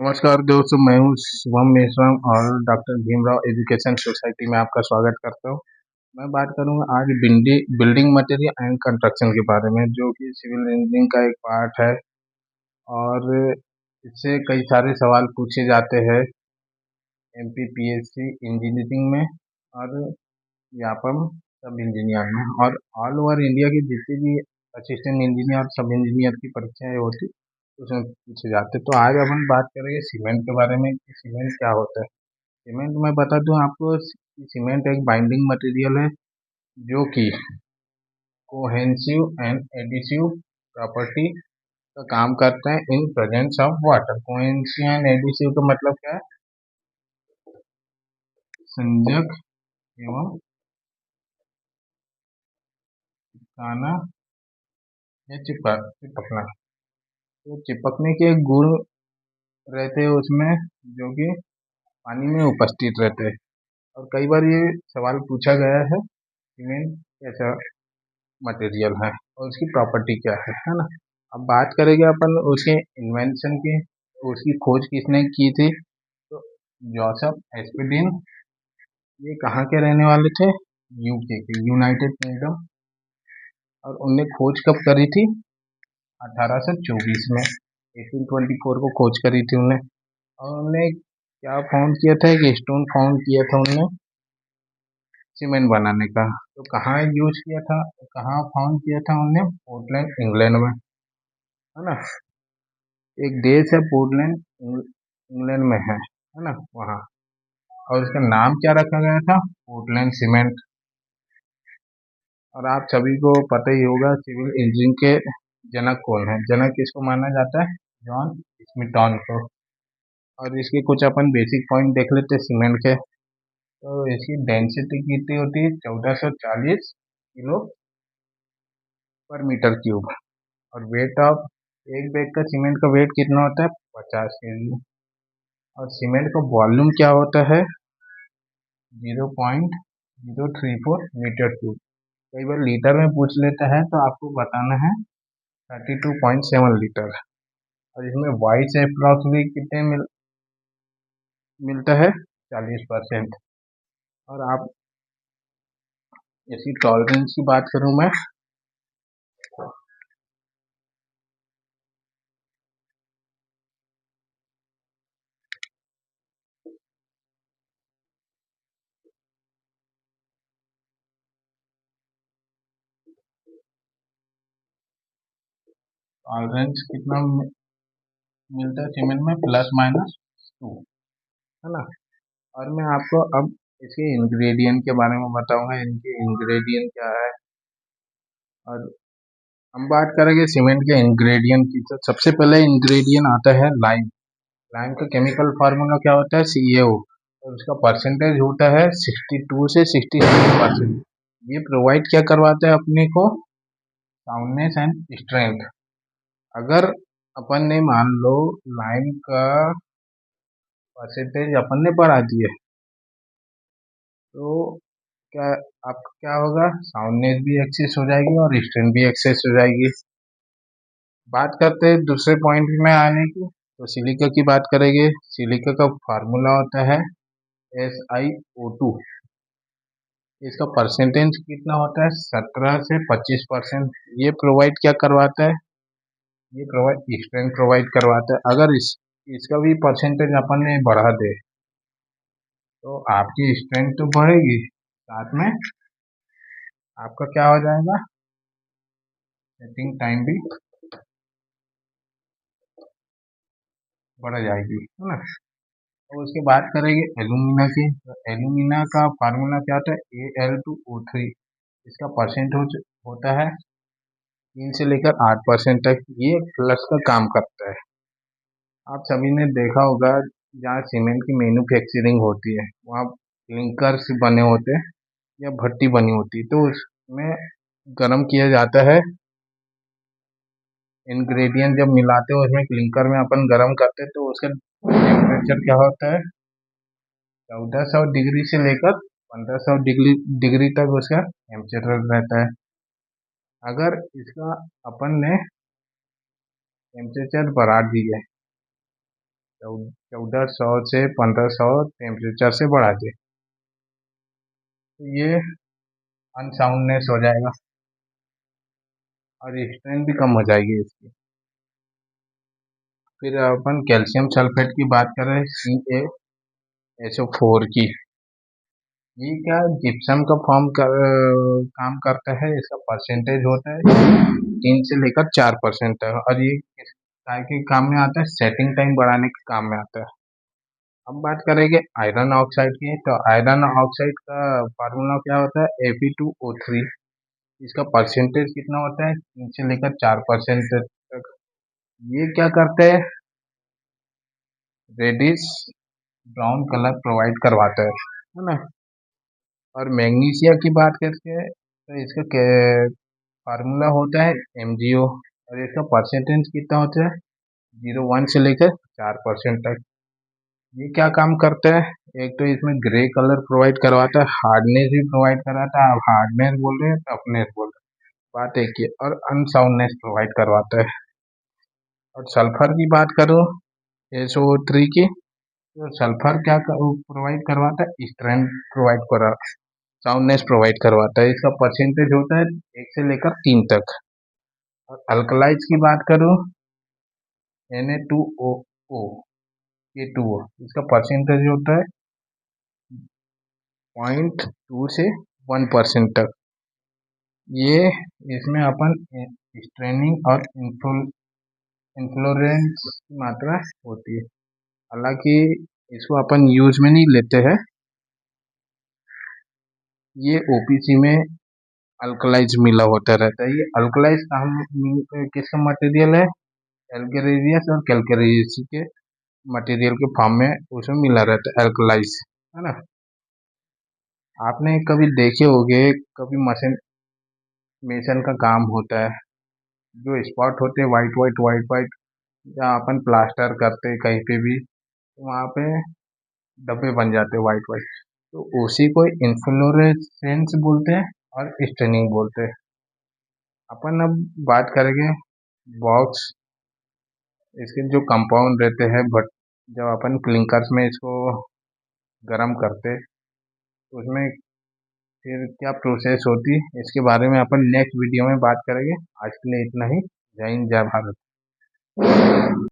नमस्कार दोस्तों, मैं हूँ शुभम मेश्राम और डॉक्टर भीमराव एजुकेशन सोसाइटी में आपका स्वागत करता हूँ। मैं बात करूँगा आज बिल्डिंग मटेरियल एंड कंस्ट्रक्शन के बारे में, जो कि सिविल इंजीनियरिंग का एक पार्ट है और इससे कई सारे सवाल पूछे जाते हैं एमपीपीएससी इंजीनियरिंग में और व्यापम सब इंजीनियर में और ऑल ओवर इंडिया की जितनी भी असिस्टेंट इंजीनियर और सब इंजीनियर की परीक्षाएं होती उसमें पूछे जाते। तो आज अपन बात करेंगे सीमेंट के बारे में कि सीमेंट क्या होता है। सीमेंट मैं बता दूं आपको, सीमेंट एक बाइंडिंग मटेरियल है जो कि कोहेसिव एंड एडिसिव प्रॉपर्टी का काम करता है in presence of water. Cohesive and adhesive का मतलब क्या है? संजक एवं चिपकाना या चिपकना। तो चिपकने के गुण रहते हैं उसमें, जो कि पानी में उपस्थित रहते हैं। और कई बार ये सवाल पूछा गया है सीमेंट कैसा मटेरियल है और उसकी प्रॉपर्टी क्या है ना। अब बात करेंगे अपन उसके इन्वेंशन की, उसकी खोज किसने की थी। तो जोसेफ एस्पिडिन, ये कहाँ के रहने वाले थे? यूके के, यूनाइटेड किंगडम। और उनने खोज कब करी थी? 1824 में, 1824 को खोज करी थी उन्हें। और उन्होंने क्या फाउंड किया था? एक स्टोन फाउंड किया था उन्होंने सीमेंट बनाने का। तो कहाँ यूज किया था, कहाँ फाउंड किया था उन्होंने? पोर्टलैंड, इंग्लैंड में, है ना। एक देश है पोर्टलैंड, इंग्लैंड में है ना वहाँ। और उसका नाम क्या रखा गया था? Portland cement. और आप सभी को पता ही होगा सिविल इंजीनियरिंग के जनक कौन है। जनक किसको माना जाता है? जॉन स्मिथॉन को। और इसके कुछ अपन बेसिक पॉइंट देख लेते हैं सीमेंट के। तो इसकी डेंसिटी कितनी होती है? 1440 किलो पर मीटर क्यूब। और वेट ऑफ एक बैग का सीमेंट का वेट कितना होता है? 50 kg। और सीमेंट का वॉल्यूम क्या होता है? 0.034 मीटर क्यूब। कई बार लीटर में पूछ लेता है तो आपको बताना है 32.7 लीटर। और इसमें वाइट से अप्रॉक्सिमेटली कितने मिलता है? 40%। और आप इसकी टॉलरेंस की बात करूं मैं, टॉलरेंस कितना मिलता है सीमेंट में? +- 2, है ना। और मैं आपको अब इसके इंग्रेडिएंट के बारे में बताऊंगा, इनके इंग्रेडिएंट क्या है। और हम बात करेंगे सीमेंट के इंग्रेडिएंट की, तो सबसे पहले इंग्रेडिएंट आता है लाइम। लाइम का केमिकल फार्मूला क्या होता है? CaO। और उसका परसेंटेज होता है 62 से 67%। ये प्रोवाइड क्या करवाता है अपने को? Soundness and strength. अगर अपन ने मान लो लाइम का परसेंटेज अपन ने बढ़ा दिया तो क्या आपका क्या होगा? साउंडनेस भी एक्सेस हो जाएगी और स्ट्रेंथ भी एक्सेस हो जाएगी। बात करते हैं दूसरे पॉइंट में आने की, तो सिलिका की बात करेंगे। सिलिका का फार्मूला होता है SiO2। इसका परसेंटेज कितना होता है? 17 से 25%। ये प्रोवाइड क्या करवाता है? ये प्रोवाइड स्ट्रेंथ प्रोवाइड करवाता है। अगर इसका भी परसेंटेज अपन ने बढ़ा दे तो आपकी स्ट्रेंथ तो बढ़ेगी, साथ में आपका क्या हो जाएगा? सेटिंग टाइम भी बढ़ जाएगी, है ना। और उसके बात करेंगे एल्यूमिना की, तो एल्यूमिना का फार्मूला क्या होता है? Al2O3। इसका परसेंटेज होता है 3 से लेकर 8% तक। ये प्लस का काम करता है। आप सभी ने देखा होगा जहाँ सीमेंट की मैन्युफैक्चरिंग होती है वहाँ क्लिंकर्स बने होते हैं या भट्टी बनी होती है, तो उसमें गर्म किया जाता है। इंग्रेडिएंट जब मिलाते हैं उसमें क्लिंकर में अपन गर्म करते हैं तो उसका टेम्परेचर क्या होता है? 1400 डिग्री से लेकर 1500 डिग्री तक उसका टेम्परेचर रहता है। अगर इसका अपन ने टेम्परेचर बढ़ा दिया 1400 से 1500 टेम्परेचर से बढ़ा दे तो ये अनसाउंडनेस हो जाएगा और स्ट्रेंथ भी कम हो जाएगी इसकी। फिर अपन कैल्शियम सल्फेट की बात करें CaSO4 की, ये क्या जिप्सम का काम करता है। इसका परसेंटेज होता है 3 से लेकर 4% है और ये काय के काम में आता है, सेटिंग टाइम बढ़ाने के काम में आता है। अब बात करेंगे आयरन ऑक्साइड की, तो आयरन ऑक्साइड का फार्मूला क्या होता है, Fe2O3। इसका परसेंटेज कितना होता है, 3 से लेकर 4% तक। ये क्या करते हैं, रेडिश ब्राउन कलर प्रोवाइड करवाता है ना। और मैग्नीशिया की बात करते हैं तो इसका फार्मूला होता है MgO और इसका परसेंटेज कितना होता है, 0.1 से लेकर 4% तक। ये क्या काम करता है, एक तो इसमें ग्रे कलर प्रोवाइड करवाता है, हार्डनेस भी प्रोवाइड कराता है। आप हार्डनेस बोल रहे हैं, टफनेस बोल रहे हैं, बात एक ही है। और अनसाउंडनेस प्रोवाइड करवाता है। और सल्फर की बात करूँ, SO3 की, तो सल्फर क्या प्रोवाइड करवाता है, स्ट्रेंथ प्रोवाइड करा साउंडनेस प्रोवाइड करवाता है। इसका परसेंटेज होता है 1 से लेकर 3 तक। और अल्कलाइज की बात करूँ, Na2O K2O, इसका परसेंटेज होता है 0.2 से 1% तक। ये इसमें अपन स्ट्रेनिंग और इन्फ्लोरेंस की मात्रा होती है, हालांकि इसको अपन यूज में नहीं लेते हैं। ये OPC में अल्कलाइज मिला होता रहता है। ये अल्कलाइज किसका मटेरियल है, एल्गेरियस और कैलकेरियस के मटेरियल के फॉर्म में उसमें मिला रहता है अल्कलाइज, है ना। आपने कभी देखे होंगे, कभी मशीन मेसन का काम होता है, जो स्पॉट होते हैं वाइट वाइट वाइट वाइट, जहाँ अपन प्लास्टर करते हैं कहीं पे भी, तो वहाँ पे डब्बे बन जाते हैं वाइट वाइट, तो उसी को इन्फ्लोरेसेंस बोलते हैं और स्टेनिंग बोलते हैं। अपन अब बात करेंगे बॉक्स, इसके जो कंपाउंड रहते हैं, बट जब अपन क्लिंकर्स में इसको गर्म करते तो उसमें फिर क्या प्रोसेस होती है, इसके बारे में अपन नेक्स्ट वीडियो में बात करेंगे। आज के लिए इतना ही। जय हिंद, जय भारत।